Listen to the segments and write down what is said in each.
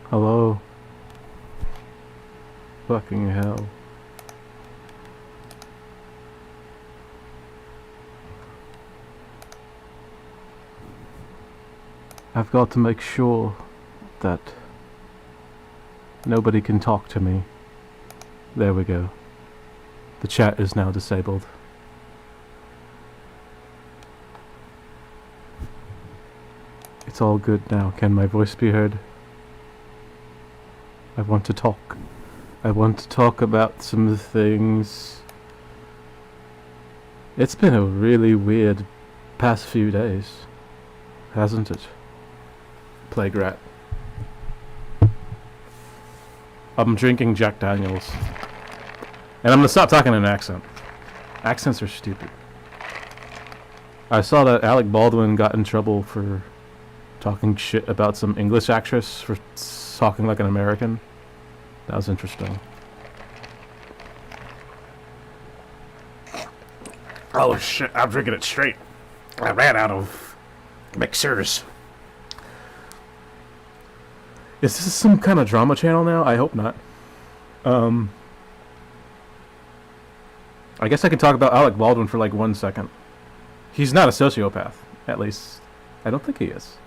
Hello? Fucking hell. I've got to make sure that nobody can talk to me. There we go. The chat is now disabled. It's all good now. Can my voice be heard? I want to talk. I want to talk about some things. It's been a really weird past few days, hasn't it? Plague rat. I'm drinking Jack Daniels. And I'm gonna stop talking in an accent. Accents are stupid. I saw that Alec Baldwin got in trouble for talking shit about some English actress for talking like an American. That was interesting. Oh shit, I'm drinking it straight. I ran out of mixers. Is this some kind of drama channel now? I hope not. I guess I can talk about Alec Baldwin for like 1 second. He's not a sociopath, at least. I don't think he is.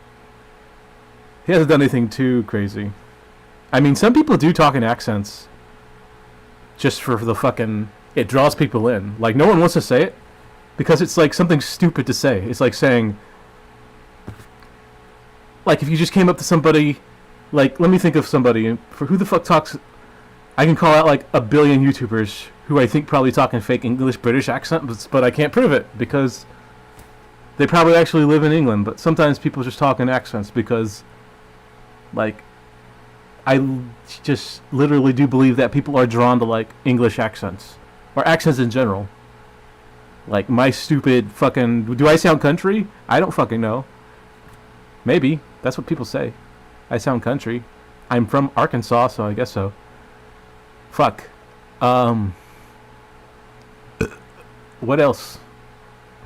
He hasn't done anything too crazy. I mean, some people do talk in accents just for the fucking... It draws people in. Like, no one wants to say it because it's like something stupid to say. It's like saying... Like, if you just came up to somebody... Like, let me think of somebody. For who the fuck talks... I can call out like a billion YouTubers who I think probably talk in fake English British accent, but I can't prove it because they probably actually live in England. But sometimes people just talk in accents because, like, I just literally do believe that people are drawn to like English accents or accents in general. Like my stupid fucking... Do I sound country? I don't fucking know. Maybe. That's what people say. I sound country. I'm from Arkansas, so I guess so. Fuck. What else?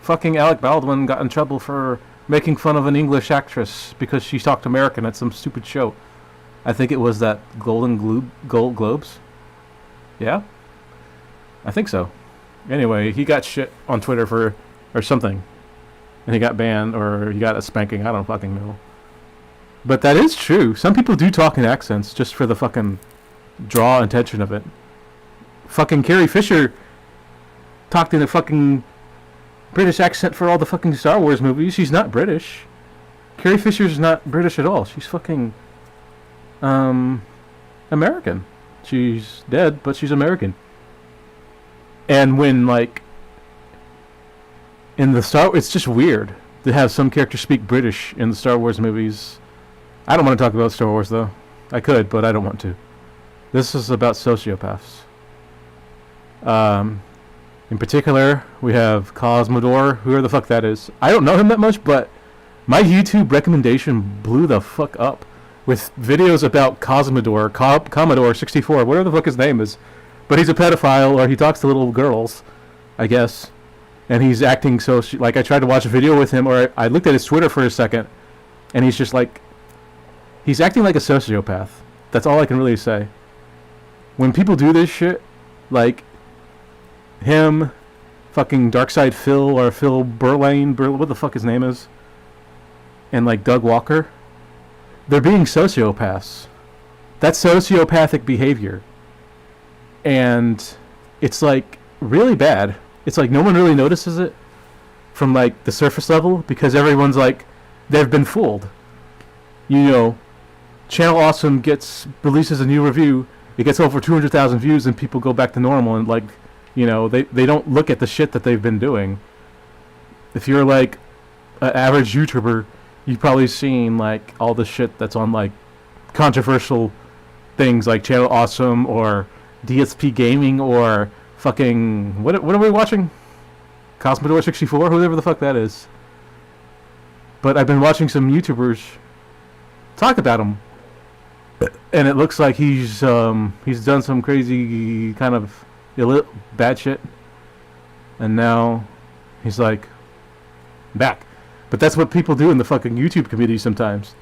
Fucking Alec Baldwin got in trouble for making fun of an English actress because she talked American at some stupid show. I think it was that Gold Globes. Yeah? I think so. Anyway, he got shit on Twitter for... or something. And he got banned, or he got a spanking. I don't fucking know. But that is true. Some people do talk in accents just for the fucking draw attention of it. Fucking Carrie Fisher talked in a fucking British accent for all the fucking Star Wars movies. She's not British. Carrie Fisher's not British at all. She's fucking American. She's dead, but she's American. And when like in the it's just weird to have some characters speak British in the Star Wars movies. I don't want to talk about Star Wars, though. I could, but I don't want to. This is about sociopaths. In particular, we have Cosmodore, whoever the fuck that is. I don't know him that much, but my YouTube recommendation blew the fuck up with videos about Cosmodore, Commodore 64, whatever the fuck his name is. But he's a pedophile, or he talks to little girls, I guess. And he's acting so... like, I tried to watch a video with him, or I looked at his Twitter for a second, and he's just like... He's acting like a sociopath. That's all I can really say. When people do this shit, like him, fucking Darkside Phil, or Phil Burlane, what the fuck his name is, and like Doug Walker, they're being sociopaths. That's sociopathic behavior. And it's like really bad. It's like no one really notices it from like the surface level because everyone's like, they've been fooled. You know, Channel Awesome releases a new review, it gets over 200,000 views, and people go back to normal, and like, you know, they don't look at the shit that they've been doing. If you're like an average YouTuber, you've probably seen like all the shit that's on like controversial things like Channel Awesome or DSPGaming or fucking what are we watching? Cosmodore 64, whoever the fuck that is. But I've been watching some YouTubers talk about him. And it looks like he's done some crazy kind of bad shit, and now he's like back. But that's what people do in the fucking YouTube community sometimes.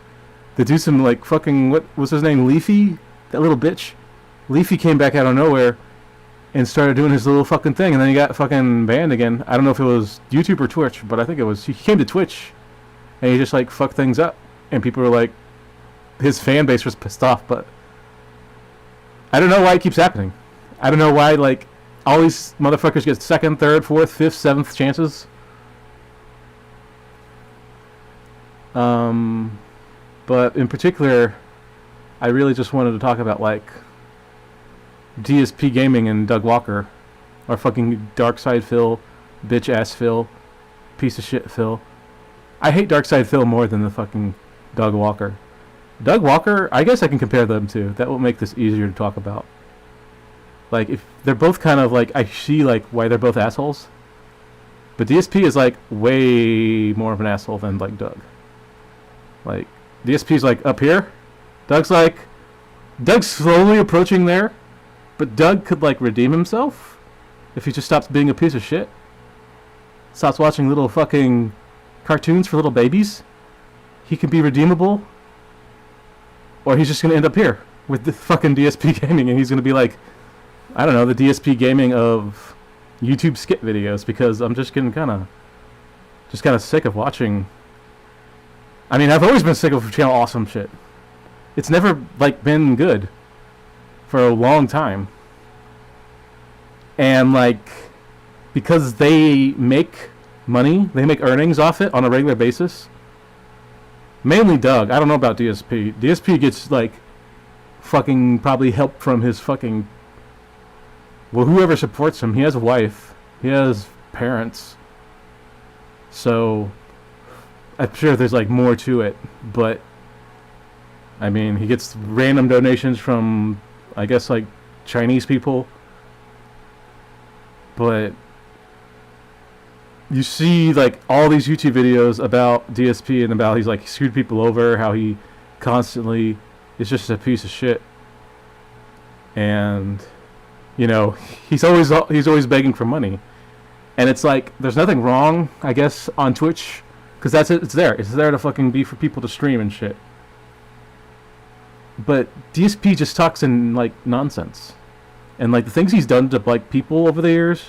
to do some like fucking, what was his name, Leafy, that little bitch. Leafy came back out of nowhere and started doing his little fucking thing, and then he got fucking banned again. I don't know if it was YouTube or Twitch, but I think it was. He came to Twitch, and he just like fucked things up, and people were like, his fan base was pissed off. But I don't know why it keeps happening. I don't know why like all these motherfuckers get second, third, fourth, fifth, seventh chances. But in particular, I really just wanted to talk about like DSPGaming and Doug Walker, or fucking Darkside Phil, bitch ass Phil, piece of shit Phil. I hate Darkside Phil more than the fucking Doug Walker. Doug Walker, I guess I can compare them to. That will make this easier to talk about. Like, if they're both kind of like, I see like why they're both assholes. But DSP is like way more of an asshole than like Doug. Like, DSP's like up here. Doug's slowly approaching there. But Doug could like redeem himself if he just stops being a piece of shit. Stops watching little fucking cartoons for little babies. He can be redeemable. Or he's just gonna end up here with the fucking DSPGaming, and he's gonna be like, I don't know, the DSPGaming of YouTube skit videos, because I'm just getting kind of sick of watching. I mean, I've always been sick of channel awesome shit. It's never like been good for a long time. And like, because they make money, they make earnings off it on a regular basis. Mainly Doug. I don't know about DSP. DSP gets like fucking probably help from his fucking, well, whoever supports him. He has a wife. He has parents. So I'm sure there's like more to it, but I mean, he gets random donations from, I guess, like Chinese people. But you see like all these YouTube videos about DSP and about he's like screwed people over, how he constantly is just a piece of shit. And you know, he's always begging for money. And it's like, there's nothing wrong, I guess, on Twitch, because that's it. It's there to fucking be for people to stream and shit. But DSP just talks in like nonsense, and like the things he's done to like people over the years,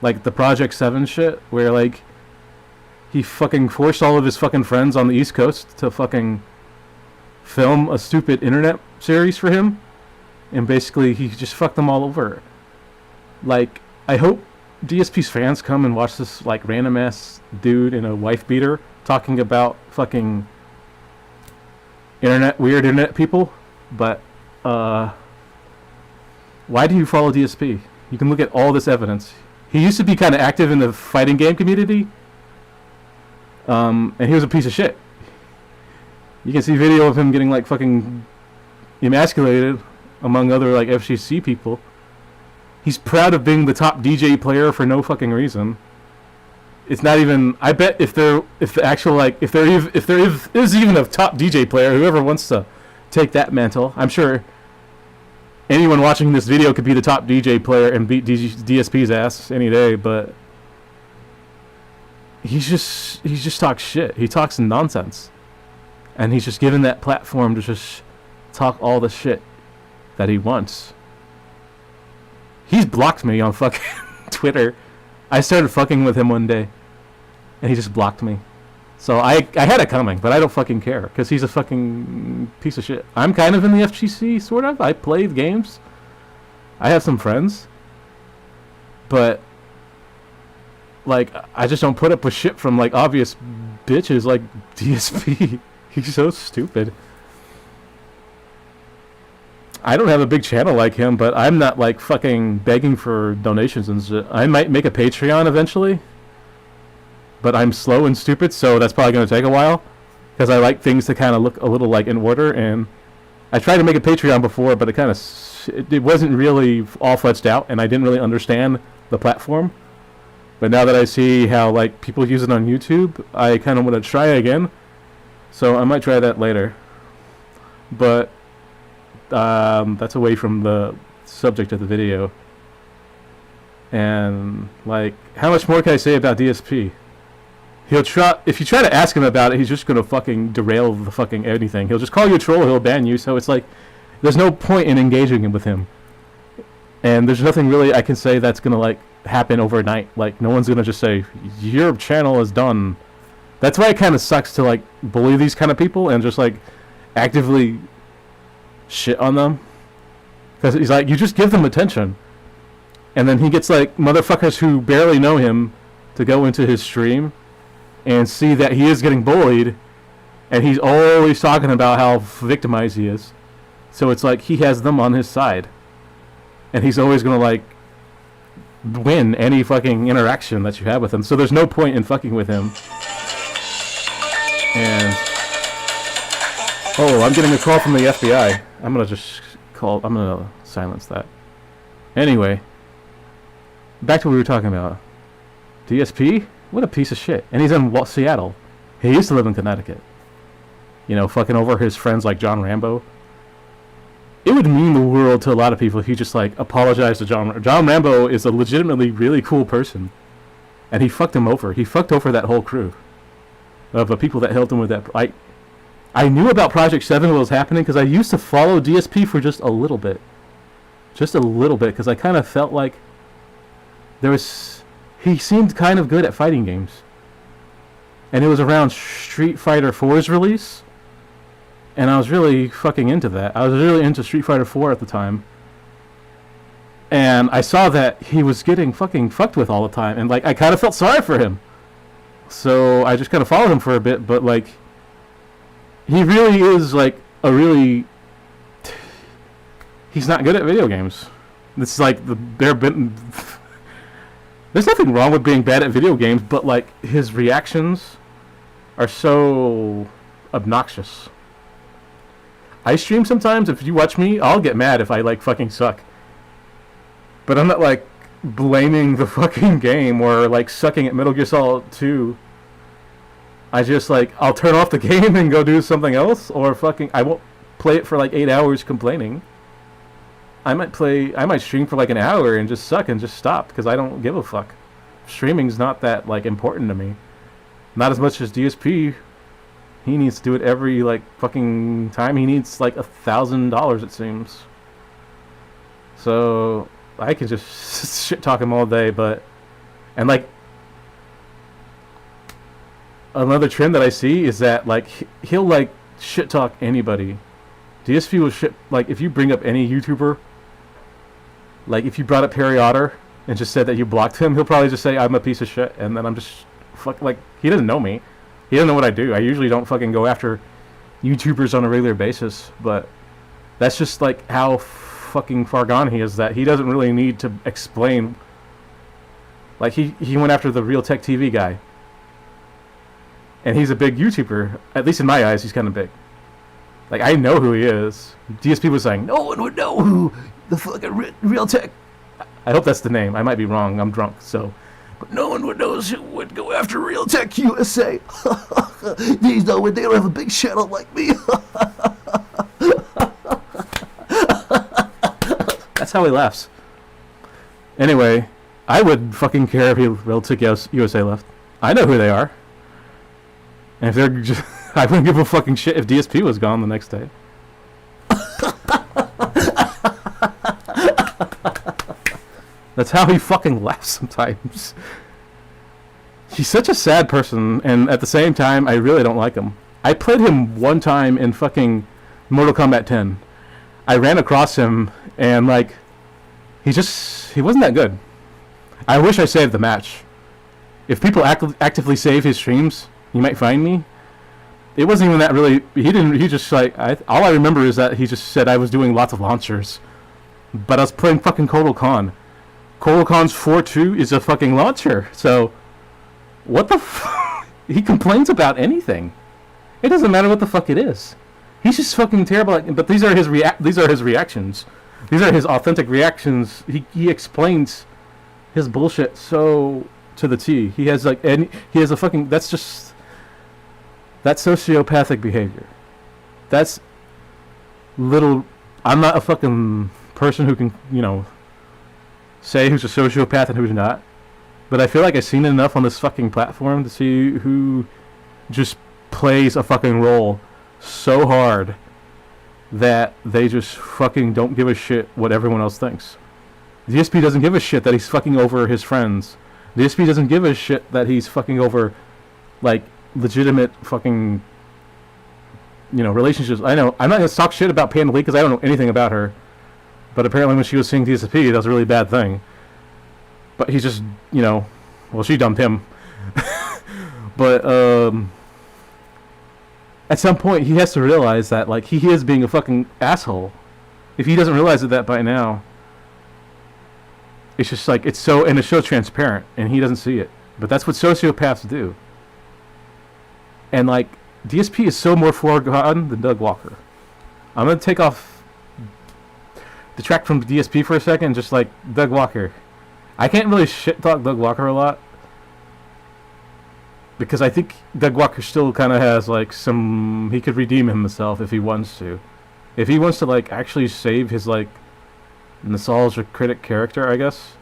like the Project 7 shit, where like he fucking forced all of his fucking friends on the East Coast to fucking film a stupid internet series for him, and basically he just fucked them all over. Like, I hope DSP's fans come and watch this like random ass dude in a wife beater talking about fucking weird internet people. But why do you follow DSP? You can look at all this evidence. He used to be kind of active in the fighting game community, and he was a piece of shit. You can see video of him getting like fucking emasculated among other like FGC people. He's proud of being the top DJ player for no fucking reason. It's not even. I bet if there is even a top DJ player, whoever wants to take that mantle, I'm sure anyone watching this video could be the top DJ player and beat DSP's ass any day. But he just talks shit. He talks nonsense, and he's just given that platform to just talk all the shit that he wants. He's blocked me on fucking Twitter. I started fucking with him one day, and he just blocked me. So I had it coming, but I don't fucking care, because he's a fucking piece of shit. I'm kind of in the FGC, sort of. I play games. I have some friends. But, like, I just don't put up with shit from, like, obvious bitches like DSP. He's so stupid. I don't have a big channel like him, but I'm not like fucking begging for donations and shit. I might make a Patreon eventually, but I'm slow and stupid, so that's probably going to take a while, because I like things to kind of look a little like in order. And I tried to make a Patreon before, but it wasn't really all fledged out, and I didn't really understand the platform. But now that I see how like people use it on YouTube, I kind of want to try again. So I might try that later. But that's away from the subject of the video. And like, how much more can I say about DSP? he'll try, if you try to ask him about it, he's just gonna fucking derail the fucking anything. He'll just call you a troll, he'll ban you, so it's like, there's no point in engaging with him. And there's nothing really I can say that's gonna, like, happen overnight. Like, no one's gonna just say, your channel is done. That's why it kind of sucks to, like, bully these kind of people and just, like, actively shit on them. Because he's like, you just give them attention. And then he gets, like, motherfuckers who barely know him to go into his stream and see that he is getting bullied, and he's always talking about how victimized he is. So it's like he has them on his side, and he's always gonna, like, win any fucking interaction that you have with him. So there's no point in fucking with him. And oh, I'm getting a call from the FBI. I'm gonna silence that. Anyway, back to what we were talking about. DSP? What a piece of shit. And he's in Seattle. He used to live in Connecticut. You know, fucking over his friends like John Rambo. It would mean the world to a lot of people if he just, like, apologized to John. John Rambo is a legitimately really cool person. And he fucked him over. He fucked over that whole crew of the people that helped him with that. I knew about Project 7 when it was happening because I used to follow DSP for just a little bit. Just a little bit, because I kind of felt like he seemed kind of good at fighting games. And it was around Street Fighter 4's release. And I was really fucking into that. I was really into Street Fighter 4 at the time. And I saw that he was getting fucking fucked with all the time. And, like, I kind of felt sorry for him. So I just kind of followed him for a bit. But, like, he really is, like, he's not good at video games. It's like there's nothing wrong with being bad at video games, but, like, his reactions are so obnoxious. I stream sometimes. If you watch me, I'll get mad if I, like, fucking suck. But I'm not, like, blaming the fucking game or, like, sucking at Metal Gear Solid 2. I just, like, I'll turn off the game and go do something else, or fucking I won't play it for, like, 8 hours complaining. I might stream for, like, an hour and just suck and just stop, because I don't give a fuck. Streaming's not that, like, important to me. Not as much as DSP. He needs to do it every, like, fucking time. He needs, like, $1,000, it seems. So I can just shit talk him all day, and, like, another trend that I see is that, like, he'll, like, shit talk anybody. DSP will shit, like, if you bring up any YouTuber, like, if you brought up Harry Otter and just said that you blocked him, he'll probably just say, I'm a piece of shit, and then I'm just, like, he doesn't know me. He doesn't know what I do. I usually don't fucking go after YouTubers on a regular basis, but that's just, like, how fucking far gone he is, that he doesn't really need to explain. Like, he went after the Real Tech TV guy. And he's a big YouTuber. At least in my eyes, he's kind of big. Like, I know who he is. DSP was saying, no one would know who the fucking Real Tech. I hope that's the name. I might be wrong. I'm drunk, so. But no one who would go after Real Tech USA. These know when they don't have a big channel like me. That's how he laughs. Anyway, I would fucking care if Real Tech USA left. I know who they are. And if they're just, I wouldn't give a fucking shit if DSP was gone the next day. That's how he fucking laughs sometimes. He's such a sad person, and at the same time, I really don't like him. I played him one time in fucking Mortal Kombat 10. I ran across him, and, like, he wasn't that good. I wish I saved the match. If people actively save his streams, you might find me. It wasn't even that really. He just, like, all I remember is that he just said I was doing lots of launchers. But I was playing fucking Kotal Khan. Kotal Khan's 4-2 is a fucking launcher. So, what the he complains about anything. It doesn't matter what the fuck it is. He's just fucking terrible. But these are his reactions. These are his authentic reactions. He explains his bullshit so to the T. He has, like, he has a fucking, that's sociopathic behavior. That's little. I'm not a fucking person who can, say who's a sociopath and who's not. But I feel like I've seen enough on this fucking platform to see who just plays a fucking role so hard that they just fucking don't give a shit what everyone else thinks. DSP doesn't give a shit that he's fucking over his friends. DSP doesn't give a shit that he's fucking over, like, legitimate fucking, relationships. I know, I'm not gonna talk shit about Panda Lee because I don't know anything about her. But apparently when she was seeing DSP, that was a really bad thing. But he's just, well, she dumped him. But, at some point, he has to realize that, like, he is being a fucking asshole. If he doesn't realize that by now, it's just like, it's so transparent, and he doesn't see it. But that's what sociopaths do. And, like, DSP is so more forgotten than Doug Walker. I'm going to detract from DSP for a second, just like Doug Walker. I can't really shit talk Doug Walker a lot, because I think Doug Walker still kind of has, like, he could redeem himself if he wants to. If he wants to, like, actually save his, like, nostalgia critic character, I guess,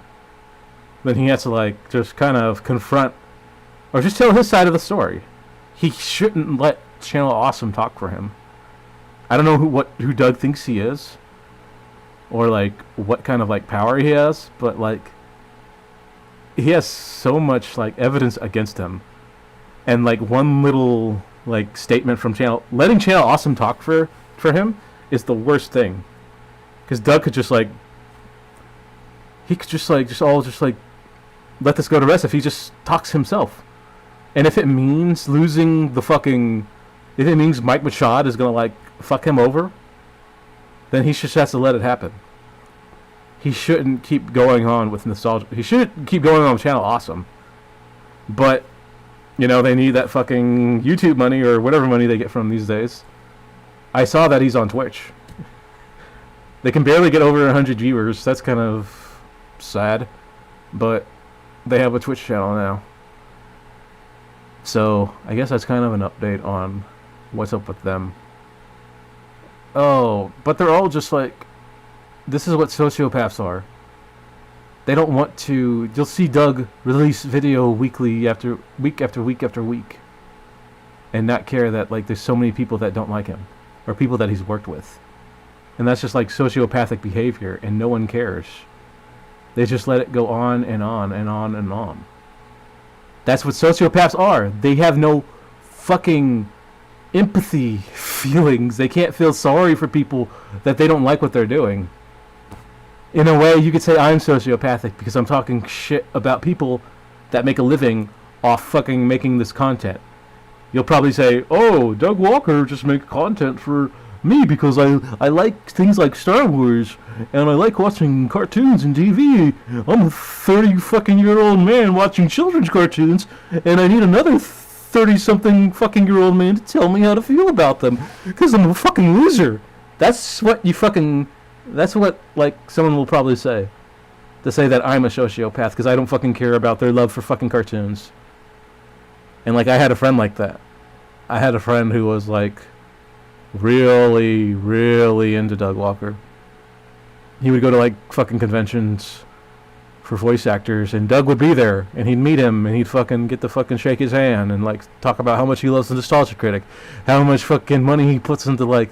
then he has to, like, just kind of confront, or just tell his side of the story. He shouldn't let Channel Awesome talk for him. I don't know who Doug thinks he is, or, like, what kind of, like, power he has, but, like, he has so much, like, evidence against him. And, like, one little, like, statement from letting Channel Awesome talk for him is the worst thing. Because Doug could just, like, let this go to rest if he just talks himself. And if it means if it means Mike Machad is gonna, like, fuck him over, then he just has to let it happen. He shouldn't keep going on with nostalgia. He should keep going on with Channel Awesome. But, they need that fucking YouTube money or whatever money they get from these days. I saw that he's on Twitch. They can barely get over 100 viewers. That's kind of sad. But they have a Twitch channel now. So, I guess that's kind of an update on what's up with them. Oh, but they're all just like, this is what sociopaths are. They don't want to. You'll see Doug release video weekly after week after week after week, and not care that, like, there's so many people that don't like him, or people that he's worked with, and that's just like sociopathic behavior, and no one cares. They just let it go on and on and on and on. That's what sociopaths are. They have no fucking empathy feelings. They can't feel sorry for people that they don't like what they're doing. In a way, you could say I'm sociopathic because I'm talking shit about people that make a living off fucking making this content. You'll probably say, oh, Doug Walker just makes content for me because I like things like Star Wars and I like watching cartoons and TV. I'm a 30-fucking-year-old man watching children's cartoons and I need another 30-something-fucking-year-old man to tell me how to feel about them because I'm a fucking loser. That's what, like, someone will probably say. To say that I'm a sociopath because I don't fucking care about their love for fucking cartoons. And, like, I had a friend like that. I had a friend who was, like, really, really into Doug Walker. He would go to, like, fucking conventions for voice actors, and Doug would be there, and he'd meet him, and he'd fucking get to fucking shake his hand, and, like, talk about how much he loves the Nostalgia Critic, how much fucking money he puts into, like,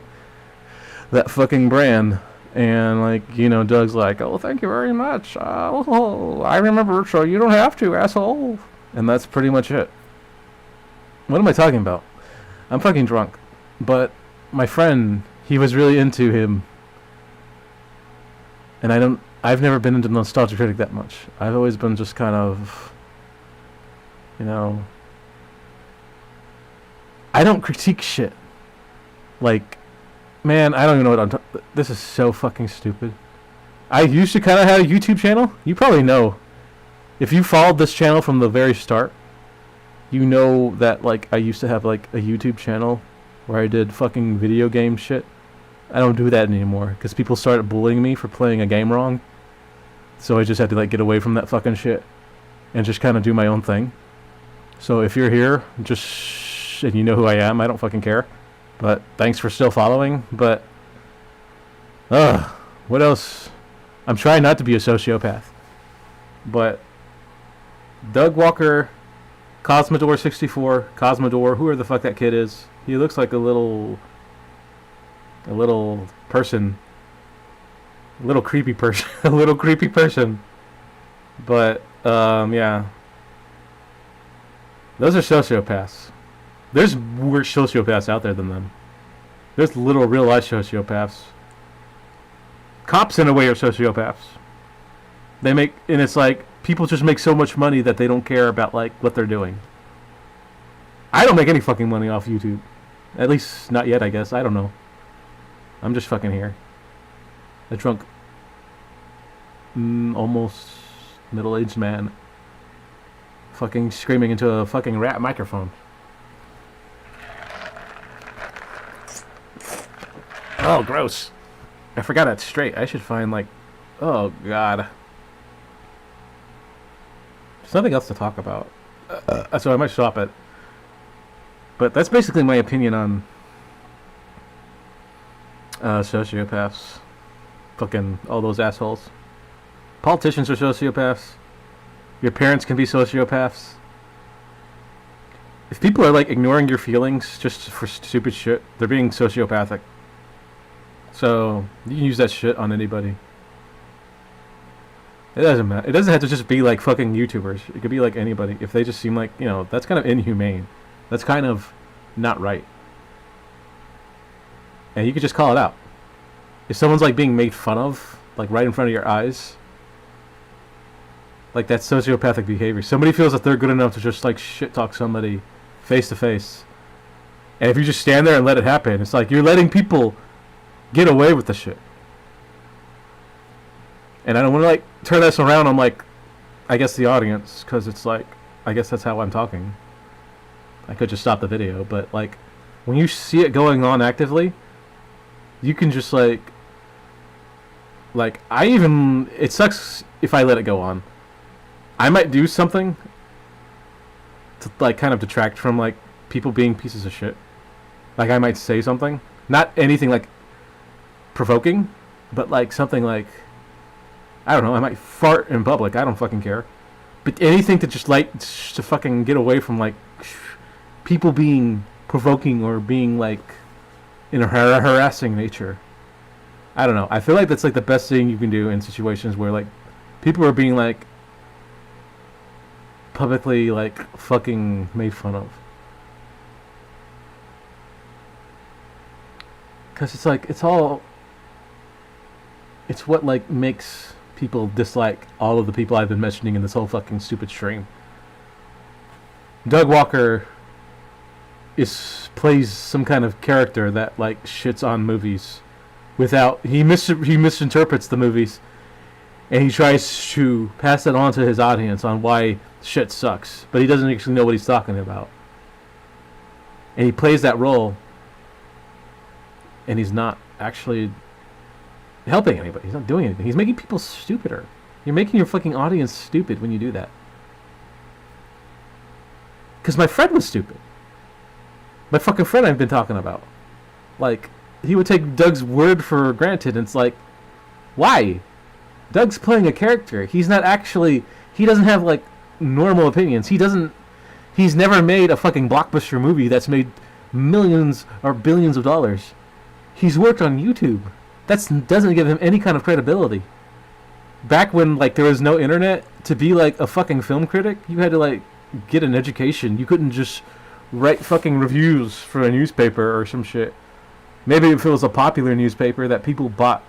that fucking brand. And, like, Doug's like, oh, thank you very much. I remember, so you don't have to, asshole. And that's pretty much it. What am I talking about? I'm fucking drunk. But my friend, he was really into him. And I've never been into Nostalgia Critic that much. I've always been just kind of, I don't critique shit. Like, man, I don't even know what I'm talking. This is so fucking stupid. I used to kind of have a YouTube channel. You probably know. If you followed this channel from the very start, you know that, like, I used to have, like, a YouTube channel where I did fucking video game shit. I don't do that anymore because people started bullying me for playing a game wrong. So I just had to, like, get away from that fucking shit and just kind of do my own thing. So if you're here, and you know who I am, I don't fucking care. But thanks for still following. But, what else? I'm trying not to be a sociopath. But Doug Walker, Cosmodore 64, Cosmodore, whoever the fuck that kid is. He looks like a little person, a little creepy person, a little creepy person. But yeah, those are sociopaths. There's worse sociopaths out there than them. There's little real life sociopaths. Cops in a way are sociopaths. They make, and it's like people just make so much money that they don't care about like what they're doing. I don't make any fucking money off YouTube. At least not yet, I guess. I don't know. I'm just fucking here. A drunk, almost middle-aged man fucking screaming into a fucking rat microphone. Oh, gross. I forgot it straight. I should find like... Oh, God. There's nothing else to talk about. So I might stop it. But that's basically my opinion on sociopaths. Fucking all those assholes. Politicians are sociopaths. Your parents can be sociopaths. If people are like ignoring your feelings just for stupid shit, they're being sociopathic. So you can use that shit on anybody. It doesn't matter. It doesn't have to just be like fucking YouTubers. It could be like anybody. If they just seem like, you know, that's kind of inhumane. That's kind of not right. And you could just call it out. If someone's like being made fun of, like right in front of your eyes, like that's sociopathic behavior. Somebody feels that they're good enough to just like shit talk somebody face to face. And if you just stand there and let it happen, it's like you're letting people get away with the shit. And I don't want to like turn this around on like, I guess the audience, because it's like, I guess that's how I'm talking. I could just stop the video, but like when you see it going on actively, you can just like it sucks if I let it go on. I might do something to like kind of detract from like people being pieces of shit. Like I might say something, not anything like provoking, but like something like, I don't know, I might fart in public, I don't fucking care. But anything to just like to fucking get away from like people being provoking or being like in a harassing nature. I don't know. I feel like that's like the best thing you can do in situations where like people are being like publicly like fucking made fun of. Because it's like it's what like makes people dislike all of the people I've been mentioning in this whole fucking stupid stream. Doug Walker plays some kind of character that like shits on movies without he misinterprets the movies, and he tries to pass it on to his audience on why shit sucks, but he doesn't actually know what he's talking about. And he plays that role, and he's not actually helping anybody. He's not doing anything. He's making people stupider. You're making your fucking audience stupid when you do that. Because my friend was stupid. My fucking friend I've been talking about. Like, he would take Doug's word for granted, and it's like, why? Doug's playing a character. He's not actually, he doesn't have, like, normal opinions. He's never made a fucking blockbuster movie that's made millions or billions of dollars. He's worked on YouTube. That doesn't give him any kind of credibility. Back when, like, there was no internet, to be, like, a fucking film critic, you had to, like, get an education. You couldn't just write fucking reviews for a newspaper or some shit. Maybe if it was a popular newspaper that people bought.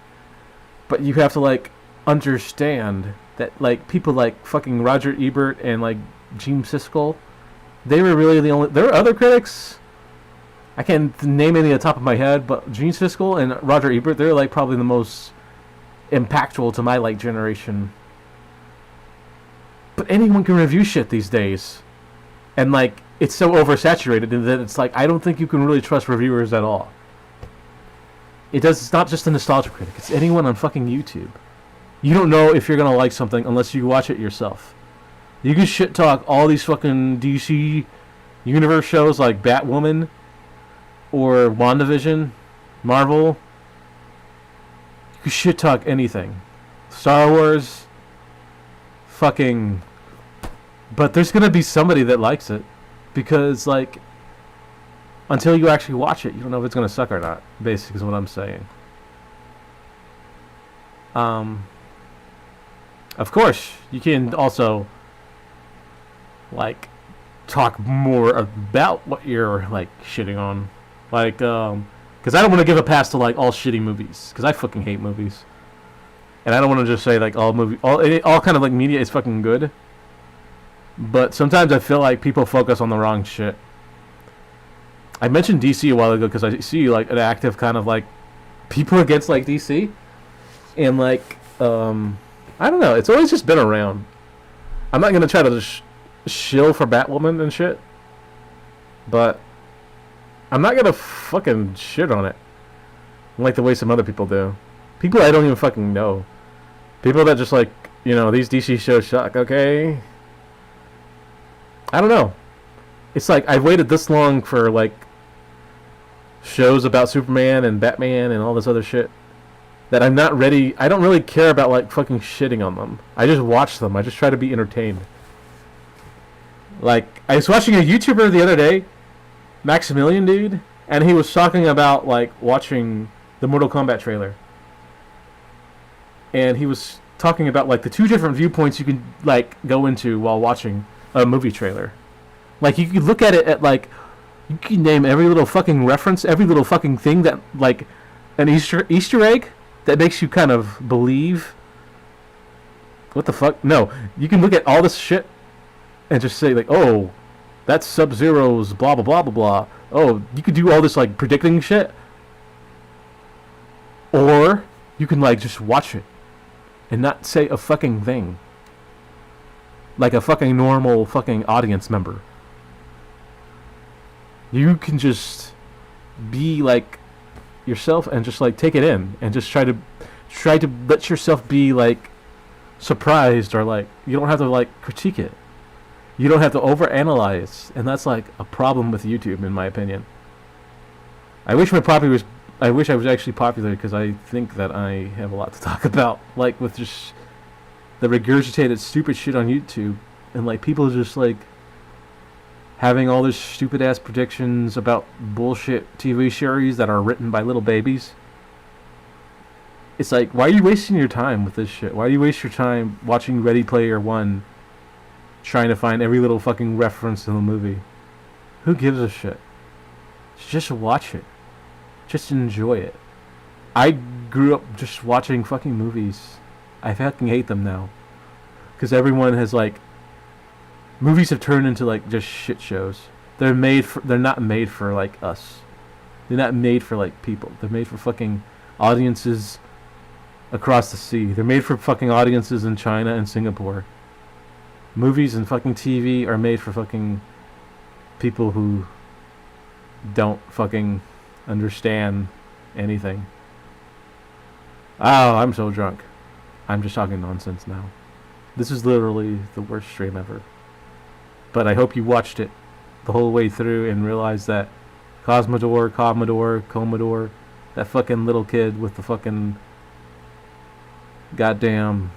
But you have to, like, understand that, like, people like fucking Roger Ebert and, like, Gene Siskel, they were really the only... There were other critics. I can't name any at the top of my head, but Gene Siskel and Roger Ebert, they're, like, probably the most impactful to my, like, generation. But anyone can review shit these days. And, like, it's so oversaturated that it's like, I don't think you can really trust reviewers at all. It's not just a nostalgia critic. It's anyone on fucking YouTube. You don't know if you're going to like something unless you watch it yourself. You can shit talk all these fucking DC universe shows like Batwoman or WandaVision, Marvel. You can shit talk anything. Star Wars, fucking But there's gonna be somebody that likes it, because like until you actually watch it, you don't know if it's gonna suck or not. Basically, is what I'm saying. Of course, you can also like talk more about what you're like shitting on, like because I don't want to give a pass to like all shitty movies, because I fucking hate movies, and I don't want to just say like all kind of like media is fucking good. But sometimes I feel like people focus on the wrong shit. I mentioned DC a while ago because I see like an active kind of like people against like DC, and like I don't know. It's always just been around. I'm not gonna try to shill for Batwoman and shit, but I'm not gonna fucking shit on it like the way some other people do. People I don't even fucking know. People that just like, you know, these DC shows suck. Okay, I don't know. It's like I've waited this long for like shows about Superman and Batman and all this other shit that I'm not ready. I don't really care about like fucking shitting on them. I just watch them. I just try to be entertained. Like I was watching a YouTuber the other day, Maximilian dude, and he was talking about like watching the Mortal Kombat trailer. And he was talking about like the two different viewpoints you can like go into while watching a movie trailer. Like you could look at it at like, you can name every little fucking reference, every little fucking thing that like an Easter egg that makes you kind of believe. What the fuck? No, you can look at all this shit and just say like, oh, that's Sub-Zero's blah blah blah blah blah. Oh, you could do all this like predicting shit, or you can like just watch it and not say a fucking thing, like a fucking normal fucking audience member. You can just be like yourself and just like take it in and just try to let yourself be like surprised, or like you don't have to like critique it. You don't have to overanalyze, and that's like a problem with YouTube, in my opinion. I wish I was actually popular, because I think that I have a lot to talk about, like with just the regurgitated stupid shit on YouTube, and like people just like having all this stupid ass predictions about bullshit TV series that are written by little babies. It's like, why are you wasting your time with this shit? Why do you waste your time watching Ready Player One, trying to find every little fucking reference in the movie? Who gives a shit? Just watch it. Just enjoy it. I grew up just watching fucking movies. I fucking hate them now, because everyone has like, movies have turned into like just shit shows. They're not made for like us. They're not made for like people. They're made for fucking audiences across the sea. They're made for fucking audiences in China and Singapore. Movies and fucking TV are made for fucking people who don't fucking understand anything. Oh, I'm so drunk. I'm just talking nonsense now. This is literally the worst stream ever. But I hope you watched it the whole way through and realized that Cosmodore, that fucking little kid with the fucking goddamn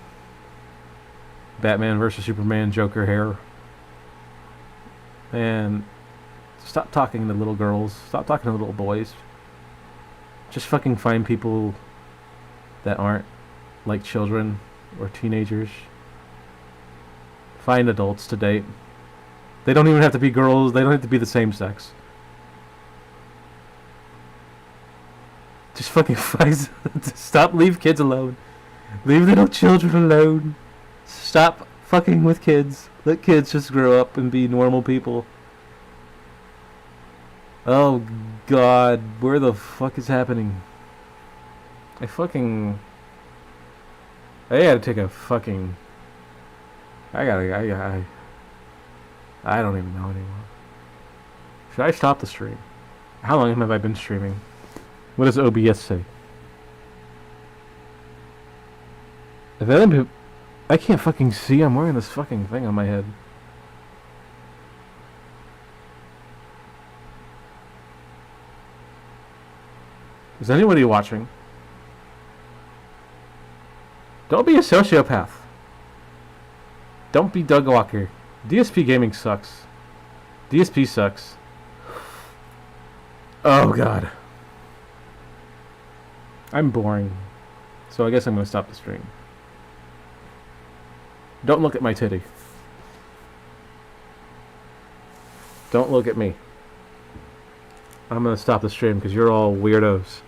Batman versus Superman Joker hair. And stop talking to little girls. Stop talking to little boys. Just fucking find people that aren't like children or teenagers. Find adults to date. They don't even have to be girls. They don't have to be the same sex. Just fucking find. Stop. Leave kids alone. Leave little children alone. Stop fucking with kids. Let kids just grow up and be normal people. Oh God, where the fuck is happening? I gotta take a fucking. I don't even know anymore. Should I stop the stream? How long have I been streaming? What does OBS say? I can't fucking see. I'm wearing this fucking thing on my head. Is anybody watching? Don't be a sociopath. Don't be Doug Walker. DSPGaming sucks. DSP sucks. Oh god. I'm boring. So I guess I'm gonna stop the stream. Don't look at my titty. Don't look at me. I'm gonna stop the stream because you're all weirdos.